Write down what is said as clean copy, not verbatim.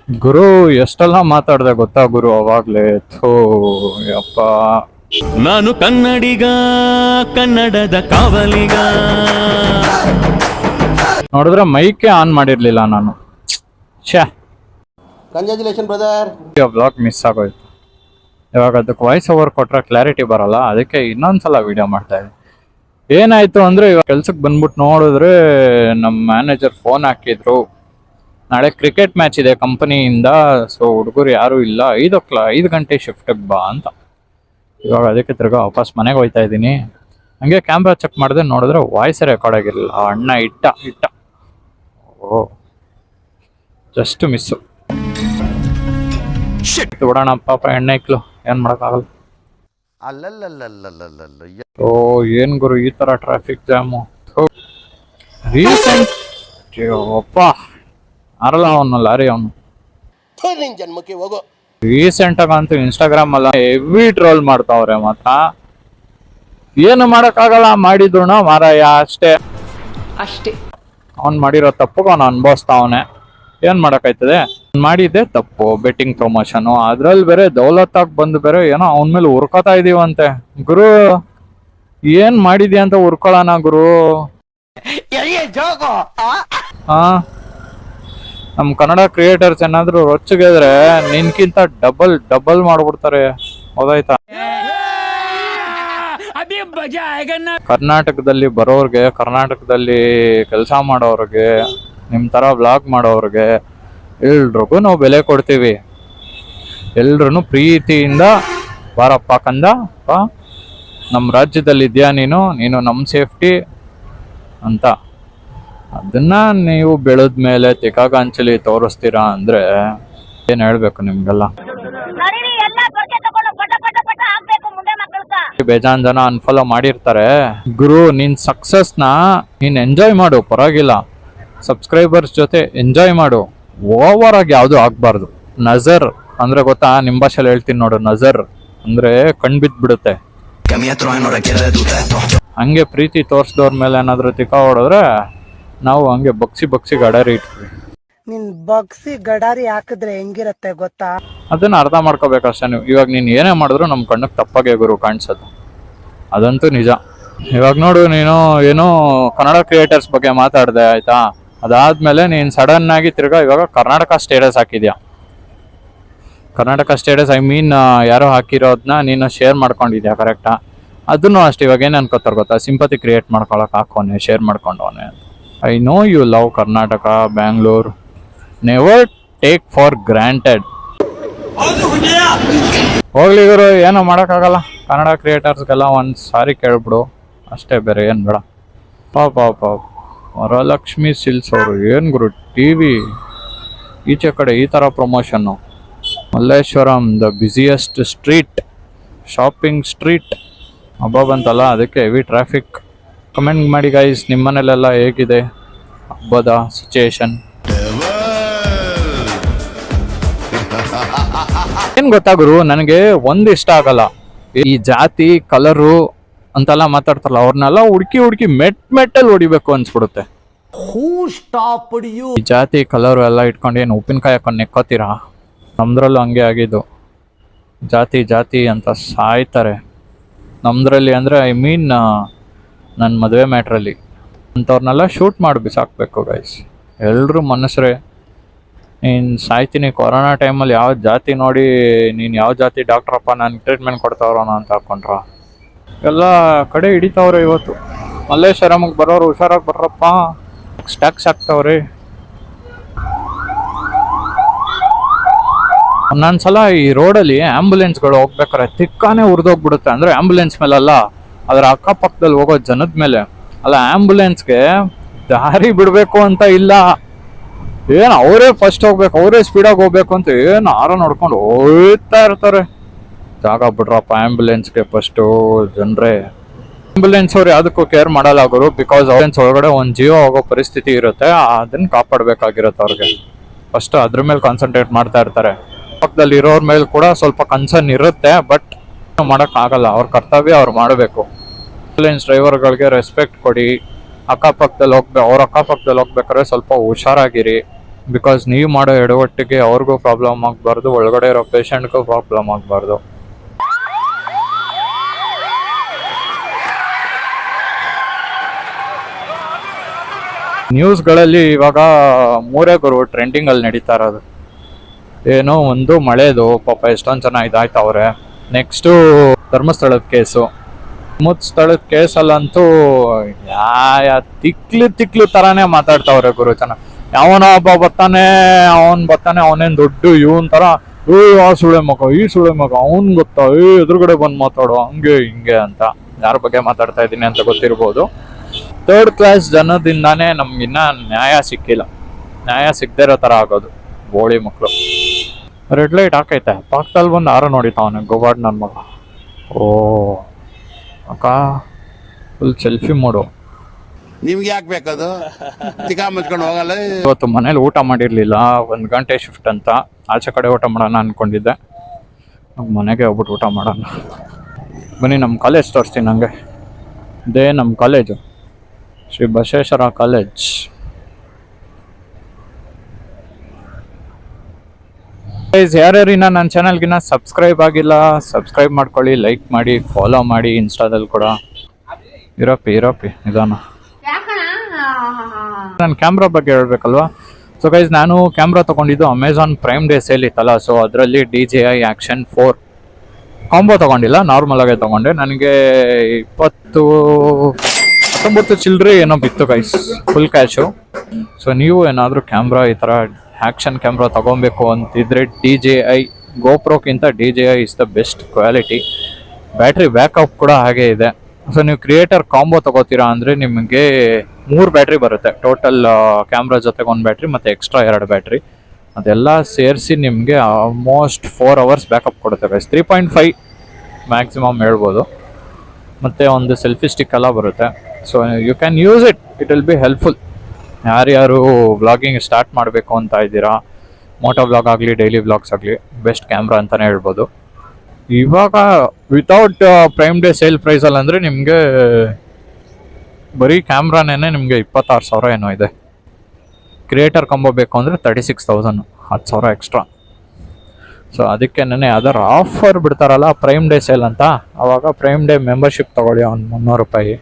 ಗುರು ಎಷ್ಟೆಲ್ಲ ಮಾತಾಡ್ದೆ ಗೊತ್ತಾ ಗುರು ಅವಾಗ್ಲೇ. ಥೋ ಯಪ್ಪ. ನಾನು ಕನ್ನಡಿಗ, ಕನ್ನಡದ ಕಾವಲಿಗ. ನೋಡಿದ್ರೆ ಮೈಕೆ ಆನ್ ಮಾಡಿರ್ಲಿಲ್ಲ ನಾನು. ಛೇ, ಕಂಗ್ರ್ಯಾಚುಲೇಷನ್ ಬ್ರದರ್. ಬ್ಲಾಗ್ ಮಿಸ್ ಆಗೋಯ್ತು. ಇವಾಗ ಅದಕ್ಕೆ ವಾಯ್ಸ್ ಓವರ್ ಕೊಟ್ರೆ ಕ್ಲಾರಿಟಿ ಬರಲ್ಲ, ಅದಕ್ಕೆ ಇನ್ನೊಂದ್ಸಲ ವಿಡಿಯೋ ಮಾಡ್ತಾ ಇದ್ದೆ. ಏನಾಯ್ತು ಅಂದ್ರೆ ಇವಾಗ ಕೆಲ್ಸಕ್ಕೆ ಬಂದ್ಬಿಟ್ಟು ನೋಡಿದ್ರೆ ನಮ್ಮ ಮ್ಯಾನೇಜರ್ ಫೋನ್ ಹಾಕಿದ್ರು, ನಾಳೆ ಕ್ರಿಕೆಟ್ ಮ್ಯಾಚ್ ಇದೆ ಕಂಪನಿಯಿಂದ, ಸೊ ಹುಡುಗರು ಯಾರು ಇಲ್ಲ, 5 ಗಂಟೆ ಶಿಫ್ಟಿಗೆ ಬಾ ಅಂತ. ಇವಾಗ ಅದಕ್ಕೆ ತಿರ್ಗಾ ವಾಪಸ್ ಮನೆಗೆ ಹೋಯ್ತಾ ಇದ್ದೀನಿ. ಹಂಗೆ ಕ್ಯಾಮ್ರಾ ಚೆಕ್ ಮಾಡಿದೆ, ನೋಡಿದ್ರೆ ವಾಯ್ಸ್ ರೆಕಾರ್ಡ್ ಆಗಿರಲಿಲ್ಲ. ಅಣ್ಣ ಇಟ್ಟ ಓ ಜಸ್ಟ್ ಮಿಸ್ಸು. ಬಿಡೋಣ ಪಾಪ ಎಣ್ಣೆಕ್ಲು, ಏನ್ ಮಾಡೋಕ್ಕಾಗಲ್ಲ. ಓ ಏನ್ ಗುರು ಈ ತರ ಟ್ರಾಫಿಕ್ ಜಾಮು. ರೀಸೆಂಟ್ ಅಪ್ಪ ಅರಲ್ಲ ಅವನು ಲಾರಿ ಅವನು. ಜನ್ಮಕ್ಕೆ ಹೋಗೋ. ರೀಸೆಂಟ್ ಆಗಂತೂ ಇನ್ಸ್ಟಾಗ್ರಾಮ್ ಅಲ್ಲ ಹೆವಿ ಟ್ರೋಲ್ ಮಾಡ್ತಾವ್ರೆ. ಮಾತ್ರ ಏನು ಮಾಡಕ್ಕಾಗಲ್ಲ, ಮಾಡಿದ್ರು ಮಾರಾಯ ಅಷ್ಟೇ. ಅವ್ನ್ ಮಾಡಿರೋ ತಪ್ಪು ಅವ್ನು ಅನ್ಭವಿಸ್ತಾವನೆ, ಏನ್ ಮಾಡಕ್ಕಾಯ್ತದೆ. ಮಾಡಿದ್ದೆ ತಪ್ಪು, ಬೆಟ್ಟಿಂಗ್ ಪ್ರಮೋಷನ್, ಅದ್ರಲ್ಲಿ ಬೇರೆ ದೌಲತ್ತಾಗ್ ಬಂದು ಬೇರೆ ಏನೋ ಅವನ ಮೇಲೆ ಉರ್ಕೋತಾ ಇದೀವಂತೆ. ಗುರು ಏನ್ ಮಾಡಿದ್ಯಾ ಅಂತ ಉರ್ಕೊಳ್ಳೋಣ ಗುರು. ಹಾ, ನಮ್ ಕನ್ನಡ ಕ್ರಿಯೇಟರ್ಸ್ ಏನಾದ್ರು ರೊಚ್ಚಿಗೆದ್ರೆ ನಿನ್ಕಿಂತ ಡಬಲ್ ಮಾಡ್ಬಿಡ್ತಾರೆ. ಹೌದಾಯ್ತಾ? ಕರ್ನಾಟಕದಲ್ಲಿ ಬರೋರ್ಗೆ, ಕರ್ನಾಟಕದಲ್ಲಿ ಕೆಲಸ ಮಾಡೋರ್ಗೆ, ನಿಮ್ ತರ ವ್ಲಾಗ್ ಮಾಡೋರ್ಗೆ ಎಲ್ರಿಗೂ ನಾವು ಬೆಲೆ ಕೊಡ್ತೀವಿ. ಎಲ್ರು ಪ್ರೀತಿಯಿಂದ ಬಾರಪ್ಪ ಕಂದ, ನಮ್ಮ ರಾಜ್ಯದಲ್ಲಿ ಇದೆಯಾ ನೀನು ನಮ್ಮ ಸೇಫ್ಟಿ ಅಂತ. ಅದನ್ನ ನೀವು ಬೆಳೆದ್ಮೇಲೆ ತಿಕಾಗಾಂಚಲಿ ತೋರಿಸ್ತೀರಾ ಅಂದ್ರೆ ಏನ್ ಹೇಳ್ಬೇಕು ನಿಮ್ಗೆಲ್ಲ. ಬೇಜಾನ್ ಜನ ಅನ್ಫಾಲೋ ಮಾಡಿರ್ತಾರೆ. ಗುರು ನಿನ್ ಸಕ್ಸಸ್ನ ನೀನ್ ಎಂಜಾಯ್ ಮಾಡು, ಪರವಾಗಿಲ್ಲ. ಸಬ್ಸ್ಕ್ರೈಬರ್ಸ್ ಜೊತೆ ಎಂಜಾಯ್ ಮಾಡು, ಓವರ್ ಆಗಿ ಯಾವ್ದು ಆಗ್ಬಾರ್ದು. ನಜರ್ ಅಂದ್ರೆ ಗೊತ್ತಾ, ನಿಮ್ ಭಾಷೆಯಲ್ಲಿ ಹೇಳ್ತೀನಿ ನೋಡು, ನಜರ್ ಅಂದ್ರೆ ಕಣ್ ಬಿದ್ಬಿಡುತ್ತೆ. ಹಂಗೆ ಪ್ರೀತಿ ತೋರ್ಸ್ದವ್ರ ಮೇಲೆ ಏನಾದ್ರು ತಿಕ್ಕಾ ಹೊಡೆದ್ರೆ ನಾವು ಹಂಗೆ ಬಗ್ಸಿ ಗಡಾರಿ ಇಟ್ವಿ. ನಿನ್ ಬಗ್ಸಿ ಗಡಾರಿ ಹಾಕಿದ್ರೆ ಹೆಂಗಿರತ್ತೆ ಗೊತ್ತಾ? ಅದನ್ನ ಅರ್ಥ ಮಾಡ್ಕೋಬೇಕಷ್ಟೇ ನೀವು. ಇವಾಗ ನೀನ್ ಏನೇ ಮಾಡಿದ್ರು ನಮ್ ಕಣ್ಣಕ್ ತಪ್ಪಾಗೆ ಗುರು ಕಾಣಿಸೋದು, ಅದಂತೂ ನಿಜ. ಇವಾಗ ನೋಡು, ನೀನು ಏನೋ ಕನ್ನಡ ಕ್ರಿಯೇಟರ್ಸ್ ಬಗ್ಗೆ ಮಾತಾಡ್ದೆ ಆಯ್ತಾ, ಅದಾದ್ಮೇಲೆ ನೀನ್ ಸಡನ್ ಆಗಿ ತಿರ್ಗಾ ಇವಾಗ ಕರ್ನಾಟಕ ಸ್ಟೇಟಸ್ ಹಾಕಿದ್ಯಾ. ಕರ್ನಾಟಕ ಸ್ಟೇಟಸ್ ಯಾರೋ ಹಾಕಿರೋದನ್ನ ನೀನು ಶೇರ್ ಮಾಡ್ಕೊಂಡಿದ್ಯಾ, ಕರೆಕ್ಟಾ? ಅದನ್ನು ಅಷ್ಟೇ. ಇವಾಗ ಏನ್ ಅನ್ಕೋತಾರ ಗೊತ್ತಾ, ಸಿಂಪತಿ ಕ್ರಿಯೇಟ್ ಮಾಡ್ಕೊಳಕ್ ಹಾಕೋನೆ, ಶೇರ್ ಮಾಡ್ಕೊಂಡವನೆ. I know you love Karnataka, Bangalore. Never take for granted. ಹೋಗ್ಲಿ ಗುರು, ಏನೋ ಮಾಡೋಕ್ಕಾಗಲ್ಲ. ಕನ್ನಡ ಕ್ರಿಯೇಟರ್ಸ್ಗೆಲ್ಲ ಒಂದು ಸಾರಿ ಕೇಳ್ಬಿಡು ಅಷ್ಟೇ, ಬೇರೆ ಏನು ಬೇಡ. ಪಾಪ ವರಲಕ್ಷ್ಮಿ ಸಿಲ್ಸ್ ಅವರು ಏನು ಗುರು, ಟಿವಿ ಈಚೆ ಕಡೆ ಈ ಥರ promotion. Malleshwaram the busiest street, shopping street. ಹಬ್ಬ ಬಂತಲ್ಲ, ಅದಕ್ಕೆ ಹೆವಿ ಟ್ರಾಫಿಕ್. ಕಮೆಂಟ್ ಮಾಡಿ ಗೈಸ್, ನಿಮ್ಮ ಮನೇಲೆಲ್ಲ ಹೇಗಿದೆ ಹಬ್ಬದ ಸಿಚುಯೇಷನ್? ಏನ್ ಗೊತ್ತಾ ಗುರು, ನನಗೆ ಒಂದು ಇಷ್ಟ ಆಗಲ್ಲ, ಈ ಜಾತಿ ಕಲರು ಅಂತೆಲ್ಲ ಮಾತಾಡ್ತಾರಲ್ಲ, ಅವ್ರನ್ನೆಲ್ಲ ಹುಡುಕಿ ಮೆಟ್ಟಲ್ಲಿ ಹೊಡಿಬೇಕು ಅನ್ಸ್ಬಿಡುತ್ತೆ. ಈ ಜಾತಿ ಕಲರು ಎಲ್ಲ ಇಟ್ಕೊಂಡು ಏನು ಉಪ್ಪಿನಕಾಯಿ ಹಾಕೊಂಡು ನೆಕ್ಕೋತೀರಾ? ನಮ್ದ್ರಲ್ಲೂ ಹಂಗೆ ಆಗಿದ್ದು, ಜಾತಿ ಅಂತ ಸಾಯ್ತಾರೆ ನಮ್ದ್ರಲ್ಲಿ. ಅಂದ್ರೆ ಐ ಮೀನ್ ನನ್ನ ಮದುವೆ ಮ್ಯಾಟ್ರಲ್ಲಿ ಅಂಥವ್ರನ್ನೆಲ್ಲ ಶೂಟ್ ಮಾಡಿ ಬಿಸಾಕ್ಬೇಕು ಗೈಸ್. ಎಲ್ರೂ ಮನುಷ್ಯರೇ. ನೀನು ಸಾಯ್ತೀನಿ ಕೊರೋನಾ ಟೈಮಲ್ಲಿ ಯಾವ ಜಾತಿ ನೋಡಿ ನೀನು ಯಾವ ಜಾತಿ ಡಾಕ್ಟ್ರಪ್ಪ ನಾನು ಟ್ರೀಟ್ಮೆಂಟ್ ಕೊಡ್ತಾವ್ರೋಣ ಅಂತ ಹಾಕೊಂಡ್ರ. ಎಲ್ಲ ಕಡೆ ಹಿಡಿತಾವ್ರೆ ಇವತ್ತು. ಮಲ್ಲೇಶ್ವರಮ್ಗೆ ಬರೋರು ಹುಷಾರಾಗಿ ಬರ್ರಪ್ಪ, ಸ್ಟ್ಯಾಕ್ಸ್ ಹಾಕ್ತಾವ್ರಿ. ಒಂದೊಂದ್ಸಲ ಈ ರೋಡಲ್ಲಿ ಆಂಬುಲೆನ್ಸ್ಗಳು ಹೋಗ್ಬೇಕಾರೆ ತಿಕ್ಕಾನೇ ಉರಿದೋಗ್ಬಿಡುತ್ತೆ. ಅಂದರೆ ಆಂಬುಲೆನ್ಸ್ ಮೇಲಲ್ಲ, ಅದರ ಅಕ್ಕಪಕ್ಕದಲ್ಲಿ ಹೋಗೋ ಜನದ ಮೇಲೆ ಅಲ್ಲ. ಆಂಬುಲೆನ್ಸ್ಗೆ ದಾರಿ ಬಿಡಬೇಕು ಅಂತ ಇಲ್ಲ, ಏನು ಅವರೇ ಫಸ್ಟ್ ಹೋಗ್ಬೇಕು, ಅವರೇ ಸ್ಪೀಡಾಗಿ ಹೋಗ್ಬೇಕು ಅಂತ ಏನು ಆರ ನೋಡ್ಕೊಂಡು ಹೋಗ್ತಾ ಇರ್ತಾರೆ. ಜಾಗ ಬಿಡ್ರಪ್ಪ ಆಂಬುಲೆನ್ಸ್ಗೆ ಫಸ್ಟು ಜನರೇ. ಆಂಬುಲೆನ್ಸ್ ಅವ್ರು ಯಾವುದಕ್ಕೂ ಕೇರ್ ಮಾಡಲ್ಲ ಗುರು, ಬಿಕಾಸ್ ಆಂಬುಲೆನ್ಸ್ ಒಳಗಡೆ ಒಂದು ಜೀವ ಹೋಗೋ ಪರಿಸ್ಥಿತಿ ಇರುತ್ತೆ, ಅದನ್ನ ಕಾಪಾಡಬೇಕಾಗಿರುತ್ತೆ ಅವ್ರಿಗೆ. ಫಸ್ಟ್ ಅದ್ರ ಮೇಲೆ ಕಾನ್ಸಂಟ್ರೇಟ್ ಮಾಡ್ತಾ ಇರ್ತಾರೆ. ಪಕ್ಕದಲ್ಲಿ ಇರೋರ ಮೇಲೆ ಕೂಡ ಸ್ವಲ್ಪ ಕನ್ಸರ್ನ್ ಇರುತ್ತೆ, ಬಟ್ ಮಾಡೋಕ್ಕಾಗಲ್ಲ. ಅವ್ರ ಕರ್ತವ್ಯ ಅವ್ರು ಮಾಡಬೇಕು. ಆಂಬುಲೆನ್ಸ್ ಡ್ರೈವರ್ಗಳಿಗೆ ರೆಸ್ಪೆಕ್ಟ್ ಕೊಡಿ. ಅವ್ರ ಅಕ್ಕಪಕ್ಕದಲ್ಲಿ ಹೋಗ್ಬೇಕಾದ್ರೆ ಸ್ವಲ್ಪ ಹುಷಾರಾಗಿರಿ. ಬಿಕಾಸ್ ನೀವು ಮಾಡೋ ಎಡವಟ್ಟಿಗೆ ಅವ್ರಿಗೂ ಪ್ರಾಬ್ಲಮ್ ಆಗಬಾರ್ದು, ಒಳಗಡೆ ಇರೋ ಪೇಷಂಟ್ಗೂ ಪ್ರಾಬ್ಲಮ್ ಆಗಬಾರ್ದು. ನ್ಯೂಸ್ಗಳಲ್ಲಿ ಇವಾಗ ಮೂರೇ ಗುರು ಟ್ರೆಂಡಿಂಗಲ್ಲಿ ನಡೀತಾ ಇರೋದು. ಏನೋ ಒಂದು ಮಳೆದು ಪಾಪ ಎಷ್ಟೊಂದು ಜನ ಇದಾಯ್ತವ್ರೆ. ನೆಕ್ಸ್ಟು ಧರ್ಮಸ್ಥಳದ ಕೇಸು. ಧರ್ಮಸ್ಥಳದ ಕೇಸಲ್ಲಂತೂ ತಿಕ್ಲು ಥರನೇ ಮಾತಾಡ್ತಾವ್ರೆ ಗುರು ಜನ. ಯಾವನೋ ಒಬ್ಬ ಬರ್ತಾನೆ ಅವನೇನು ದೊಡ್ಡ ಇವನ್ ಥರ ಆ ಸುಳೆ ಮಗ ಈ ಸುಳೆ ಮಗ ಅವನ್ ಗೊತ್ತಾ ಎದುರುಗಡೆ ಬಂದು ಮಾತಾಡೋ ಹಂಗೆ ಹಿಂಗೆ ಅಂತ. ಯಾರ ಬಗ್ಗೆ ಮಾತಾಡ್ತಾ ಇದ್ದೀನಿ ಅಂತ ಗೊತ್ತಿರ್ಬೋದು. 3rd ಕ್ಲಾಸ್ ಜನದಿಂದಾನೇ ನಮ್ಗಿನ್ನ ನ್ಯಾಯ ಸಿಕ್ಕಿಲ್ಲ. ನ್ಯಾಯ ಸಿಗದೇ ಇರೋ ಥರ ಆಗೋದು ಬೋಳಿ ಮಕ್ಕಳು. ರೆಡ್ ಲೈಟ್ ಹಾಕೈತೆ, ಪಕ್ಕದಲ್ಲಿ ಬಂದು ಆರೋ ನೋಡಿತಾವನೆ ಗೋವಾಡ್ ನನ್ನ ಮಗ. ಓ ಅಕ್ಕ ಫುಲ್ ಸೆಲ್ಫಿ ಮಾಡು. ನಿಮ್ಗೆ ಯಾಕೆ ಬೇಕದು? ತಿಕ್ಕ ಮುಚ್ಕೊಂಡು ಹೋಗಲ್ಲ. ಇವತ್ತು ಮನೇಲಿ ಊಟ ಮಾಡಿರಲಿಲ್ಲ, 1 ಗಂಟೆ ಶಿಫ್ಟ್ ಅಂತ. ಆಚೆ ಕಡೆ ಊಟ ಮಾಡೋಣ ಅಂದ್ಕೊಂಡಿದ್ದೆ. ಮನೆಗೆ ಹೋಗ್ಬಿಟ್ಟು ಊಟ ಮಾಡೋಣ. ಬನ್ನಿ ನಮ್ಮ ಕಾಲೇಜ್ ತೋರಿಸ್ತೀನಿ ನನಗೆ. ಇದೇ ನಮ್ಮ ಕಾಲೇಜು, ಶ್ರೀ ಬಸವೇಶ್ವರ ಕಾಲೇಜ್. ಯಾರ್ಯಾರು ಇನ್ನ ನನ್ನ ಚಾನಲ್ಗಿನ್ನ ಸಬ್ಸ್ಕ್ರೈಬ್ ಆಗಿಲ್ಲ ಸಬ್ಸ್ಕ್ರೈಬ್ ಮಾಡ್ಕೊಳ್ಳಿ, ಲೈಕ್ ಮಾಡಿ, ಫಾಲೋ ಮಾಡಿ. ಇನ್ಸ್ಟಾದಲ್ಲಿ ಕೂಡ ಇರಪ್ಪಿ ನಿಧಾನ. ನಾನು ಕ್ಯಾಮ್ರಾ ಬಗ್ಗೆ ಹೇಳ್ಬೇಕಲ್ವಾ. ಸೊ ಗೈಸ್, ನಾನು ಕ್ಯಾಮ್ರಾ ತೊಗೊಂಡಿದ್ದು ಅಮೆಝಾನ್ ಪ್ರೈಮ್ ಡೇ ಸೇಲ್ ಇತ್ತಲ್ಲ. ಸೊ ಅದರಲ್ಲಿ DJI Action 4 ಕಾಂಬೋ ತೊಗೊಂಡಿಲ್ಲ, ನಾರ್ಮಲ್ ಆಗೇ ತೊಗೊಂಡೆ. ನನಗೆ 19 ಚಿಲ್ಲರೆ ಏನೋ ಬಿತ್ತು ಗೈಸ್, ಫುಲ್ ಕ್ಯಾಶು. ಸೊ ನೀವು ಏನಾದರೂ ಕ್ಯಾಮ್ರಾ ಈ ಥರ ಆ್ಯಕ್ಷನ್ ಕ್ಯಾಮ್ರಾ ತೊಗೊಬೇಕು ಅಂತಿದ್ರೆ DJI GoProಕ್ಕಿಂತ DJI is the best quality. Battery backup ಕೂಡ ಹಾಗೆ ಇದೆ. ಸೊ ನೀವು ಕ್ರಿಯೇಟರ್ ಕಾಂಬೋ ತೊಗೋತೀರಾ ಅಂದರೆ ನಿಮಗೆ 3 ಬ್ಯಾಟ್ರಿ ಬರುತ್ತೆ. ಟೋಟಲ್ ಕ್ಯಾಮ್ರಾ ಜೊತೆಗೆ 1 ಬ್ಯಾಟ್ರಿ ಮತ್ತು ಎಕ್ಸ್ಟ್ರಾ 2 ಬ್ಯಾಟ್ರಿ. ಅದೆಲ್ಲ ಸೇರಿಸಿ ನಿಮಗೆ ಆಲ್ಮೋಸ್ಟ್ 4 ಅವರ್ಸ್ ಬ್ಯಾಕಪ್ ಕೊಡುತ್ತೆ ಗೈಸ್. 3.5 ಮ್ಯಾಕ್ಸಿಮಮ್ ಹೇಳ್ಬೋದು. ಮತ್ತು ಒಂದು ಸೆಲ್ಫಿ ಸ್ಟಿಕ್ ಎಲ್ಲ ಬರುತ್ತೆ. So you can use it, it will be helpful. ಯಾರ್ಯಾರು ವ್ಲಾಗಿಂಗ್ ಸ್ಟಾರ್ಟ್ ಮಾಡಬೇಕು ಅಂತ ಇದ್ದೀರಾ, ಮೋಟೋ ವ್ಲಾಗ್ ಆಗಲಿ ಡೈಲಿ ವ್ಲಾಗ್ಸ್ ಆಗಲಿ, ಬೆಸ್ಟ್ ಕ್ಯಾಮ್ರಾ ಅಂತಲೇ ಹೇಳ್ಬೋದು. ಇವಾಗ ವಿತೌಟ್ ಪ್ರೈಮ್ ಡೇ ಸೇಲ್ ಪ್ರೈಸಲ್ಲಿ ಅಂದರೆ ನಿಮಗೆ ಬರೀ ಕ್ಯಾಮ್ರಾನೇ ನಿಮಗೆ 26,000 ಏನೋ ಇದೆ. ಕ್ರಿಯೇಟರ್ ಕಾಂಬೋ ಬೇಕು ಅಂದರೆ 36,000, 10,000 ಎಕ್ಸ್ಟ್ರಾ. ಸೊ ಅದಕ್ಕೆ ಯಾವ್ದಾರು ಆಫರ್ ಬಿಡ್ತಾರಲ್ಲ ಪ್ರೈಮ್ ಡೇ ಸೇಲ್ ಅಂತ, ಆವಾಗ ಪ್ರೈಮ್ ಡೇ ಮೆಂಬರ್ಶಿಪ್ ತೊಗೊಳ್ಳಿ ಒಂದು 300 ರೂಪಾಯಿ.